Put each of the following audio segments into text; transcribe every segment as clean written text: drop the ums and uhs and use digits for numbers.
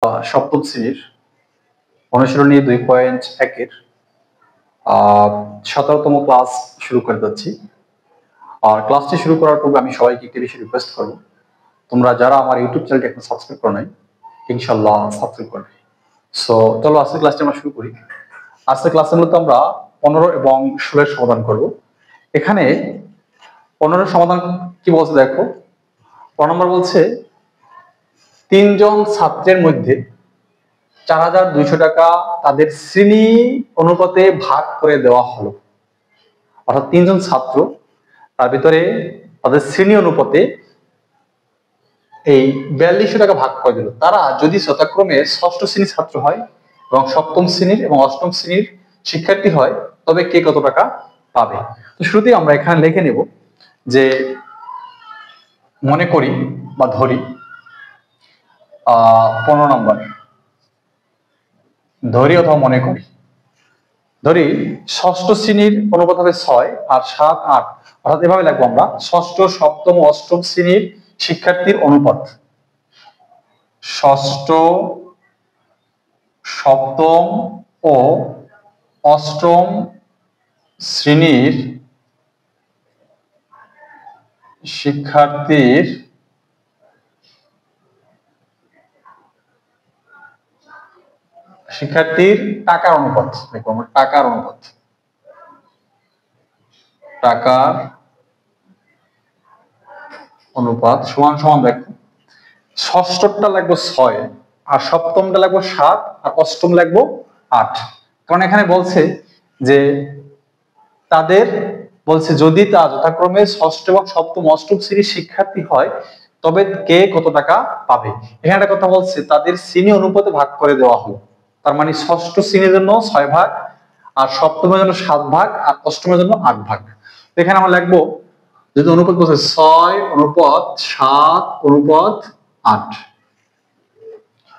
সপ্তম শ্রেণীর অনুশীলনী 2.1-এর 17তম ক্লাস শুরু করে দিচ্ছি। আর ক্লাসটি শুরু করার পূর্বে আমি সবাইকে একটি বেশি রিকোয়েস্ট করব, তোমরা যারা আমার ইউটিউব চ্যানেলটি এখন সাবস্ক্রাইব করো নাই, ইনশাআল্লাহ সাবস্ক্রাইব করবে। সো চলো আজকের ক্লাসটি আমরা শুরু করি। আজকের ক্লাসের মধ্যে আমরা 15 এবং 16 এর সমাধান করব। এখানে 15 এর সমাধান কি বলছে দেখো। 15 নম্বর বলছে 3 জন ছাত্রের মধ্যে 4200 টাকা তাদের শ্রেণী অনুপাতে ভাগ করে দেওয়া হলো। অর্থাৎ 3 জন ছাত্র, তার ভিতরে তাদের শ্রেণী অনুপাতে এই 4200 টাকা ভাগ করে দিল। তারা যদি যথাক্রমে ষষ্ঠ শ্রেণীর ছাত্র হয় এবং সপ্তম শ্রেণীর এবং অষ্টম শ্রেণীর শিক্ষার্থী হয়, তবে কে কত টাকা পাবে। তো শুরুতেই আমরা এখানে লিখে নেব যে মনে করি বা ধরি 15 নম্বর ধরি অথবা মনে করি, ধরি ষষ্ঠ শ্রেণীর অনুপাত হবে 6 আর 7 8। অর্থাৎ এভাবে লিখবো আমরা ষষ্ঠ সপ্তম অষ্টম শ্রেণীর শিক্ষার্থীর অনুপাত। ষষ্ঠ সপ্তম ও অষ্টম শ্রেণীর শিক্ষার্থীর টাকার অনুপাত। দেখো আমরা টাকার অনুপাত, টাকার অনুপাত সমান সমান দেখো ষষ্ঠটা লাগবে 6 আর সপ্তমটা লাগবে 7 আর অষ্টম লাগবে 8। কারণ এখানে বলছে যে তাদের বলছে যদি তা যথাক্রমে ষষ্ঠ এবং সপ্তম অষ্টম শ্রেণীর শিক্ষার্থী হয়, তবে কে কত টাকা পাবে। এখানে একটা কথা বলছে তাদের শ্রেণী অনুপাতে ভাগ করে দেওয়া হলো। তার মানে ষষ্ঠ শ্রেণীর জন্য 6 ভাগ, আর সপ্তমের জন্য 7 ভাগ, আর অষ্টমের জন্য 8 ভাগ। এখানে আমরা লিখবো যদি অনুপাত বলছে 6 অনুপাত 7 অনুপাত 8,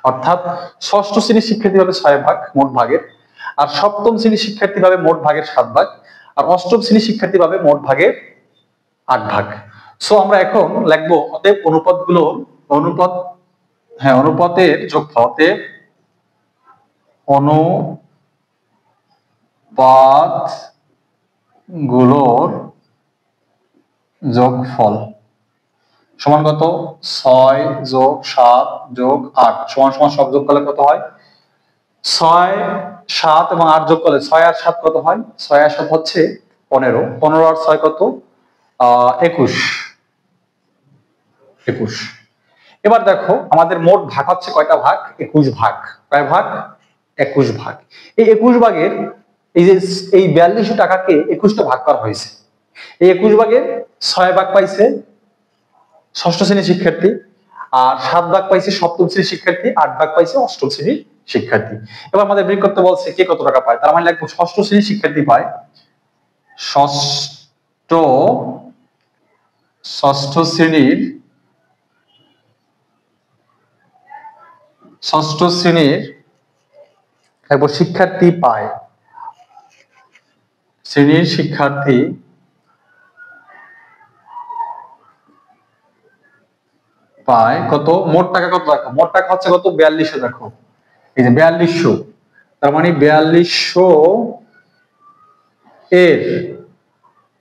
অর্থাৎ ষষ্ঠ শ্রেণীর শিক্ষার্থী ভাবে 6 ভাগ মোট ভাগের, আর সপ্তম শ্রেণীর শিক্ষার্থী ভাবে মোট ভাগের 7 ভাগ, আর অষ্টম শ্রেণীর শিক্ষার্থী ভাবে মোট ভাগের 8 ভাগ। সো আমরা এখন লিখবো অতএব অনুপাতগুলো অনুপাতের যোগফল, অতএব অনুপাতগুলোর যোগফল সমান কত 6 যোগ 7 যোগ 8 সমান সমান সব যোগ করলে কত হয় 6 7 এবং 8 যোগ করলে 6 আর 7 কত হয় 6 আর 7 হচ্ছে 15, 15 আর 6 কত 21। এবার দেখো আমাদের মোট ভাগ হচ্ছে কয়টা ভাগ 21 ভাগ। কয় ভাগ 21 ভাগ। এই 21 ভাগের এই যে এই 4200 টাকাকে 21টা ভাগ করা হয়েছে। এই 21 ভাগের 6 ভাগ পাইছে ষষ্ঠ শ্রেণীর শিক্ষার্থী, আর 7 ভাগ পাইছে সপ্তম শ্রেণীর শিক্ষার্থী, 8 ভাগ পাইছে অষ্টম শ্রেণীর শিক্ষার্থী। এবার আমাদের বের করতে বলছে কে কত টাকা পায়। তার মানে লিখবো ষষ্ঠ শ্রেণীর শিক্ষার্থী পায় ষষ্ঠ শ্রেণীর শিক্ষার্থী পায় কত মোট টাকা কত দেখো মোট টাকা হচ্ছে কত 4200। দেখো এই যে 4200, তার মানে 4200 এর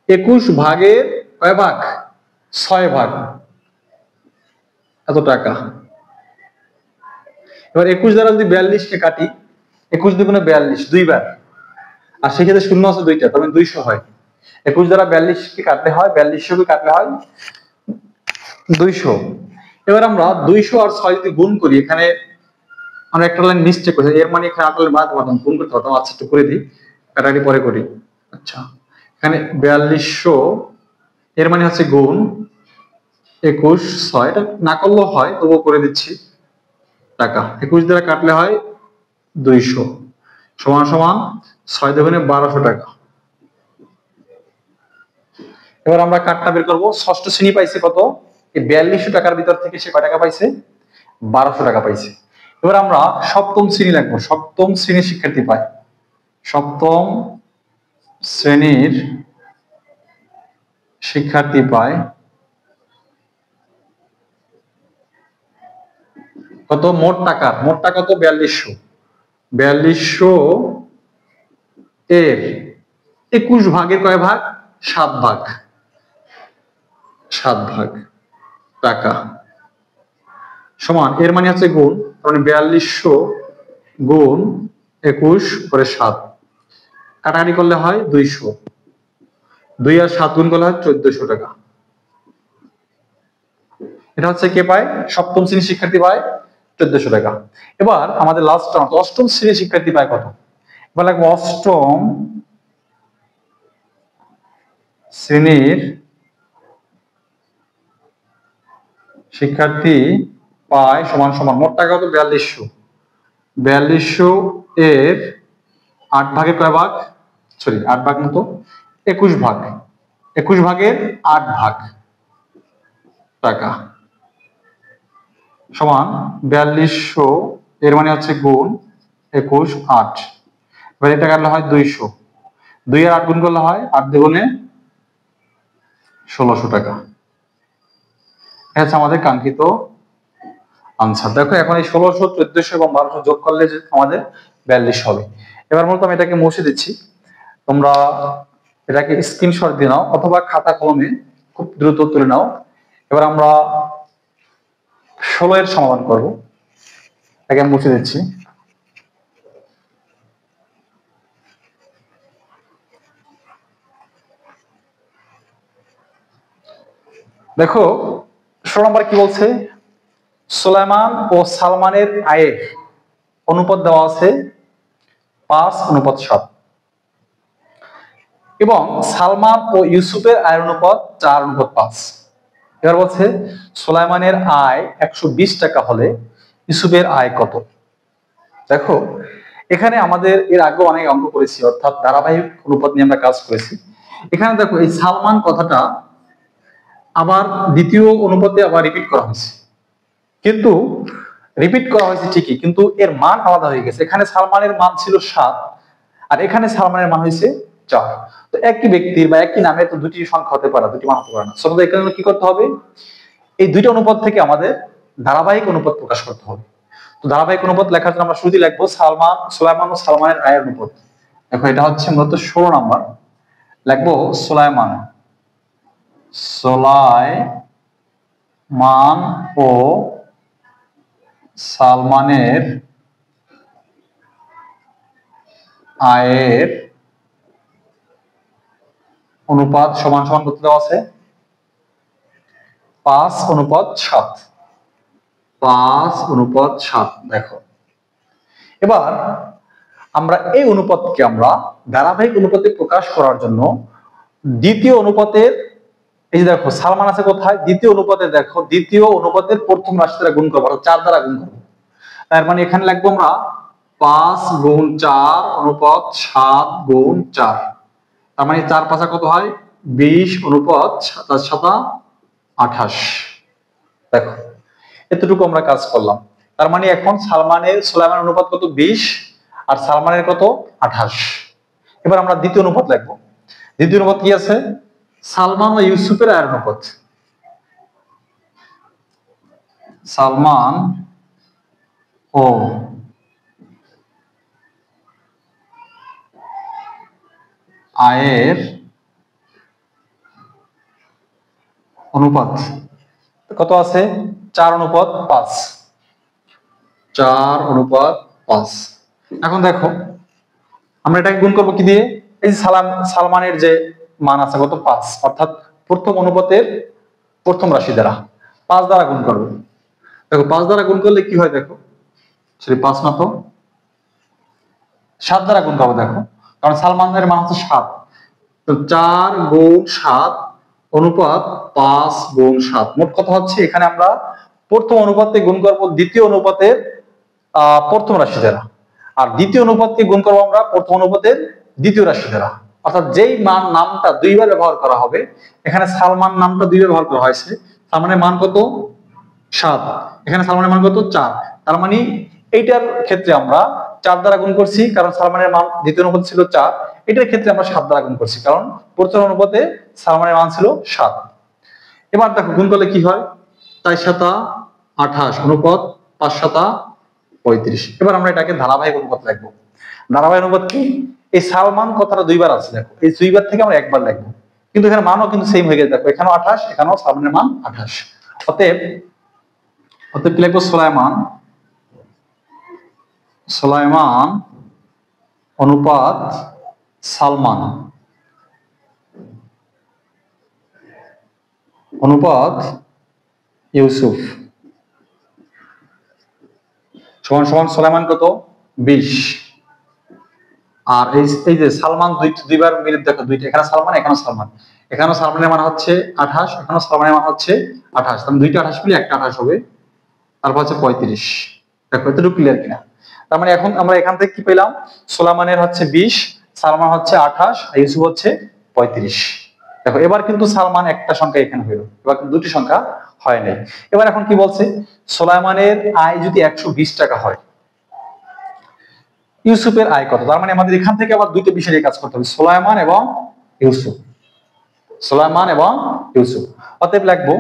21 ভাগের কয় ভাগ 6 ভাগ এত টাকা। এবার 21 দ্বারা যদি 42 কে কাটি 21 দুগুণে 42 দুইবার, আর সেক্ষেত্রে শূন্য আছে দুইটা, তবে 200 হয়। 21 দ্বারা 42 কে কাটলে হয় 4200 কে কাটলে হয় 200। এবার আমরা 200 আর 6 যদি গুণ করি, এখানে আমরা একটা লাইন মিস্টেক করেছি, এর মানে এখানে 8 বাদ পারতাম, গুণ করতে পারতাম। আচ্ছা একটু করে দিই, কাটাকাটি পরে করি। আচ্ছা এখানে 4200 এর মানে হচ্ছে গুণ 21 6, এটা না করলেও হয় তবুও করে দিচ্ছি টাকা। 21 দ্বারা কাটলে হয় 200 সমান সমান 6 দুগুণে 1200 টাকা। এবার আমরা কাটটা বের করবো। ষষ্ঠ শ্রেণী পাইছে কত এই 4200 টাকার ভিতর থেকে সে কয় টাকা পাইছে 1200 টাকা পাইছে। এবার আমরা সপ্তম শ্রেণী লিখবো। সপ্তম শ্রেণীর শিক্ষার্থী পায় সপ্তম শ্রেণীর শিক্ষার্থী পায় কত মোট টাকা তো 4200, 4200 এর 21 ভাগের কয় ভাগ? 7 ভাগ, 7 ভাগ টাকা সমান, এর মানে হচ্ছে গুণ, মানে 4200 গুণ 21 করে 7, কাটাকাটি করলে হয় 200, 2 আর 7 গুণ করলে হয় 1400 টাকা। এটা হচ্ছে কে পায়? সপ্তম শ্রেণীর শিক্ষার্থী পায় 1400 টাকা। এবার আমাদের লাস্ট রাউন্ড, অষ্টম শ্রেণীর শিক্ষার্থী পায় কত? এবার লাগবে অষ্টম শ্রেণীর শিক্ষার্থী পায় সমান সমান মোট টাকা কত? 4200, 4200 এর 8 ভাগের কয় ভাগ? 8 ভাগ মতো 21 ভাগ, 21 ভাগের 8 ভাগ টাকা সমান 4200, এর মানে হচ্ছে গুণ 21 8, এবার এটা কাটলে হয় 200, 2 আর 8 গুণ করলে হয় 8 দ্বিগুণে 1600 টাকা। এটা হচ্ছে আমাদের কাঙ্ক্ষিত আনসার। দেখো এখন এই 1600, 1400 এবং 1200 যোগ করলে যে আমাদের 42 হবে। এবার মূলত আমি এটাকে মুছে দিচ্ছি, তোমরা এটাকে স্ক্রিনশট দিয়ে নাও অথবা খাতা কলমে খুব দ্রুত তুলে নাও। এবার আমরা 16 এর সমাধান করব, এটাকে আমি মুছে দিচ্ছি। দেখো 16 নম্বরে কি বলছে? সুলাইমান ও সালমানের আয়ের অনুপাত দেওয়া আছে 5:7 এবং সালমান ও ইউসুফের আয়ের অনুপাত 4:5। এবার বলছে সুলাইমানের আয় 120 টাকা হলে ইউসুফের আয় কত? দেখো এখানে আমাদের এর আগে অনেক অঙ্ক করেছি, অর্থাৎ ধারাবাহিক অনুপাত নিয়ে আমরা কাজ করেছি। এখানে দেখো এই সালমান কথাটা আবার দ্বিতীয় অনুপাতে আবার রিপিট করা হয়েছে, কিন্তু রিপিট করা হয়েছে ঠিকই, কিন্তু এর মান আলাদা হয়ে গেছে। এখানে সালমানের মান ছিল 7 আর এখানে সালমানের মান হয়েছে 4। তো একই ব্যক্তির বা একই নামে তো দুটি সংখ্যা হতে পারে, দুটি মান হতে পারে না। সো এখানে কি করতে হবে? এই দুইটা অনুপাত থেকে আমাদের ধারাবাহিক অনুপাত প্রকাশ করতে হবে। তো ধারাবাহিক অনুপাত লেখার জন্য আমরা শুরুতে লিখবো সুলাইমান ও সালমানের আয়ের অনুপাত। দেখো এটা হচ্ছে মূলত 16 নাম্বার, লিখবো সুলাইমান ও সালমানের আয়ের অনুপাত সমান সমান করতে দেওয়া আছে 5:7, 5:7। দেখো এবার আমরা এই অনুপাতকে আমরা ধারাবাহিক অনুপাতে প্রকাশ করার জন্য দ্বিতীয় অনুপাতের, এই যে দেখো সালমান আছে কোথায়? দ্বিতীয় অনুপাতে। দেখো দ্বিতীয় অনুপাতের প্রথম রাশি দ্বারা গুণ করবো, 4 দ্বারা গুণ করবো। তার মানে এখানে লিখবো আমরা 5 গুণ 4 অনুপাত 7 গুণ 4। তার মানে 4 5 কত হয়? 20 অনুপাত 7 7 28। দেখো এতটুকু আমরা কাজ করলাম। তার মানে এখন সুলাইমানের অনুপাত কত? 20 আর সালমানের কত? 28। এবার আমরা দ্বিতীয় অনুপাত লিখবো। দ্বিতীয় অনুপাত কি আছে? সালমান ও ইউসুফের আয়ের অনুপাত। সালমান ও আয়ের অনুপাত কত আছে? 4:5, 4:5। এখন দেখো আমরা এটাকে গুণ করবো কি দিয়ে? এই সালমানের যে মান আছে কত? 5, অর্থাৎ প্রথম অনুপাতের প্রথম রাশি দ্বারা 5 দ্বারা গুণ করবো। দেখো 5 দ্বারা গুণ করলে কি হয়? দেখো 5 না তো 7 দ্বারা গুণ করবো। দেখো কারণ সালমানের মান হচ্ছে 7, তো 4 গুণ 7 অনুপাত 5 গুণ 7। মোট কথা হচ্ছে এখানে আমরা প্রথম অনুপাতে গুণ করবো দ্বিতীয় অনুপাতের প্রথম রাশি দ্বারা, আর দ্বিতীয় অনুপাতকে গুণ করবো আমরা প্রথম অনুপাতের দ্বিতীয় রাশি দ্বারা। অর্থাৎ যেই মান নামটা দুইবার ব্যবহার করা হবে, এখানে সালমান নামটা দুইবার ব্যবহার করা হয়েছে। সালমানের মান কত? 7, এখানে সালমানের মান কত? 4। তার মানে এইটার ক্ষেত্রে আমরা 4 দ্বারা গুণ করছি, কারণ সালমানের মান দ্বিতীয় অনুপাত ছিল 4। এটার ক্ষেত্রে আমরা 7 দ্বারা গুণ করছি, কারণ প্রথম অনুপাতে সালমানের মান ছিল 7। এবার দেখো গুণ করলে কি হয়? 4 7 28 অনুপাত 5 7 35। এবার আমরা এটাকে ধারাবাহিক অনুপাত লিখবো। ধারাবাহিক অনুপাত কি? এই সালমান কথাটা দুইবার আছে, দেখো এই দুইবার থেকে আমরা একবার লিখবো, কিন্তু এখানে মানও কিন্তু সেম হয়ে গেছে, দেখো এখানেও 28, এখানেও সালমানের মান 28। অতএব কি লিখবো? সুলাইমান অনুপাত সালমান অনুপাত ইউসুফ সমান সমান সুলাইমান কত? 20। আর এই যে সালমান দুইবার মিলে দেখো, দুইটা, এখানে সালমান, এখানে সালমান, এখানে সালমানের মান হচ্ছে 28, এখানে সালমানের মান হচ্ছে 28, তাহলে দুইটা 28 মিলে একটা 28 হবে, তারপর হচ্ছে 35। দেখো এতটুকু ক্লিয়ার কিনা? তার মানে এখন আমরা এখান থেকে কি পেলাম? সুলাইমানের হচ্ছে 20, সালমান হচ্ছে 28, আর ইউসুফ হচ্ছে 35। দেখো এবার কিন্তু সালমান একটা সংখ্যা এখানে হইলো, এবার কিন্তু দুটি সংখ্যা হয় নাই। এবার এখন কি বলছে? সুলাইমানের আয় যদি 120 টাকা হয়, ইউসুফের আয় কত? তার মানে আমাদের এখান থেকে আবার দুইটা বিষয় নিয়ে কাজ করতে হবে, সুলাইমান এবং ইউসুফ। অতএব লিখবো,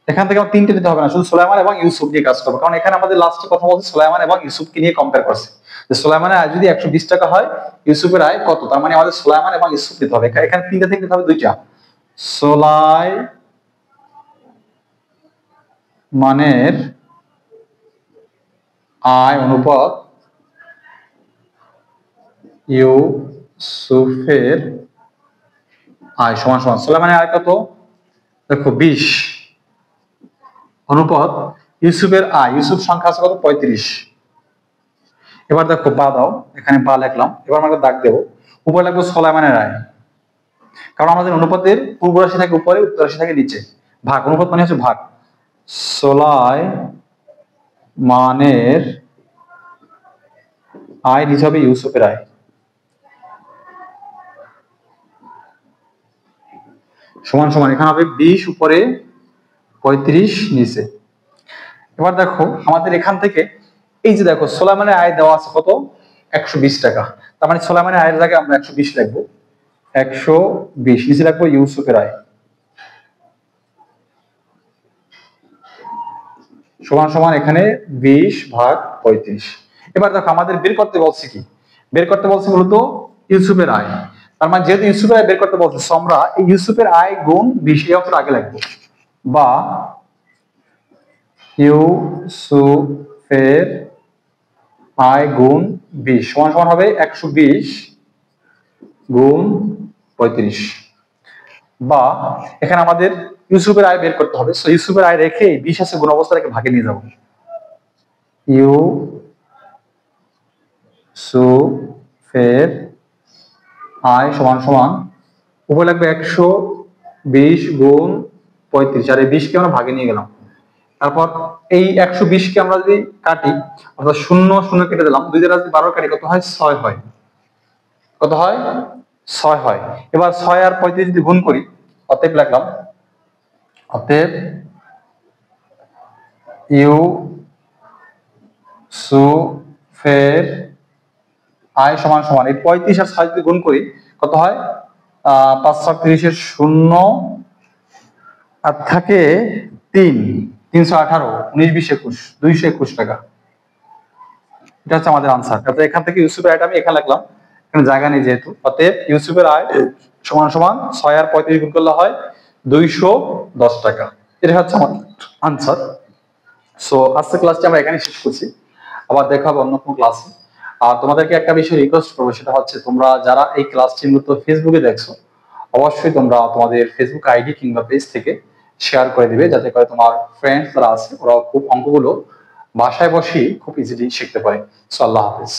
এখান থেকে আমার তিনটে নিতে হবে না, শুধু সুলাইমান এবং ইউসুফ নিয়ে কাজ করবো, কারণ এখানে আমাদের লাস্টে কথা বলছে সুলাইমান এবং ইউসুফকে নিয়ে কম্পেয়ার করছে, যে সুলাইমানের আয় যদি 120 টাকা হয়, ইউসুফের আয় কত? তার মানে আমাদের সুলাইমান এবং ইউসুফ নিতে হবে। এখানে তিনটা থেকে নিতে হবে দুইটা, সুলাইমানের আয় অনুপাত ইউসুফের আয় সমান সমান সুলাইমানের আয় কত? দেখো 20 অনুপাত ইউসুফের আয়, ইউসুফ সংখ্যা আছে কত? 35। এবার দেখো বা দাও, এখানে বা লিখলাম, এবার আমরা দাগ দেবো, উপরে লিখবো সুলাইমানের আয়, কারণ আমাদের অনুপাতের পূর্ব রাশি থাকে উপরে, উত্তর রাশি থাকে নিচে, ভাগ, অনুপাত মানে হচ্ছে ভাগ। সুলাইমানের আয় নিচে হবে ইউসুফের আয়, সমান সমান এখানে হবে 20 উপরে 35 নিচে। এবার দেখো আমাদের এখান থেকে এই যে দেখো সুলাইমানের আয় দেওয়া আছে কত? 120 টাকা, তার মানে সুলাইমানের আয়ের জায়গায় আমরা 120 লিখবো, 120 নিচে লিখবো ইউসুফের আয় সমান সমান এখানে 20 ভাগ 35। এবার দেখো আমাদের বের করতে বলছে কি? বের করতে বলছে মূলত ইউসুফের আয়, তার মানে যেহেতু ইউসুফের আয় বের করতে বলছে, আমরা এই ইউসুফের আয় গুণ 20 এই অংশটা আগে লিখবো, বা ইউসুফের আয় গুণ 20 সমান সমান হবে 120 গুণ 35, বা এখানে আমাদের ইউসুফের আয় বের করতে হবে, সো ইউসুফের আয় রেখে 20 আছে গুণ অবস্থা রেখে ভাগে নিয়ে যাব, ইউসুফের আয় সমান সমান উপরে লাগবে 120 গুণ 35, আর এই 20 কে আমরা ভাগে নিয়ে গেলাম, তারপর এই 120 কে আমরা যদি কাটি, অর্থাৎ 0 0 কেটে দিলাম, 2 দ্বারা যদি 12 কাটি কত হয়? 6 হয়। কত হয়? 6 হয়। এবার 6 আর 35 যদি গুণ করি, অতএব লিখলাম, অতএব ইউসুফের আয় সমান সমান এই 35 আর 6 যদি গুণ করি কত হয়? 5 7 30 0 আর থাকে 3, 318, 19 20 21, 221 টাকা। এটা হচ্ছে আমাদের আনসার। তাহলে এখান থেকে ইউসুফের আয়টা আমি এখানে লিখলাম, এখানে জায়গা নেই যেহেতু, অতএব ইউসুফের আয় সমান সমান 6 আর 35 গুণ করলে হয় 210 টাকা। এটা হচ্ছে আমাদের আনসার। সো আজকের ক্লাসটি আমরা এখানে শেষ করছি, আবার দেখা হবে অন্য কোনো ক্লাসে। আর তোমাদেরকে একটা বিষয় রিকোয়েস্ট করবো, সেটা হচ্ছে তোমরা যারা এই ক্লাসটি মূলত ফেসবুকে দেখছো, অবশ্যই তোমরা তোমাদের ফেসবুক আইডি কিংবা পেজ থেকে শেয়ার করে দিবে, যাতে করে তোমার ফ্রেন্ডস যারা আছে ওরা খুব অঙ্কগুলো বাসায় বসেই খুব ইজিলি শিখতে পারে। সো আল্লাহ হাফেজ।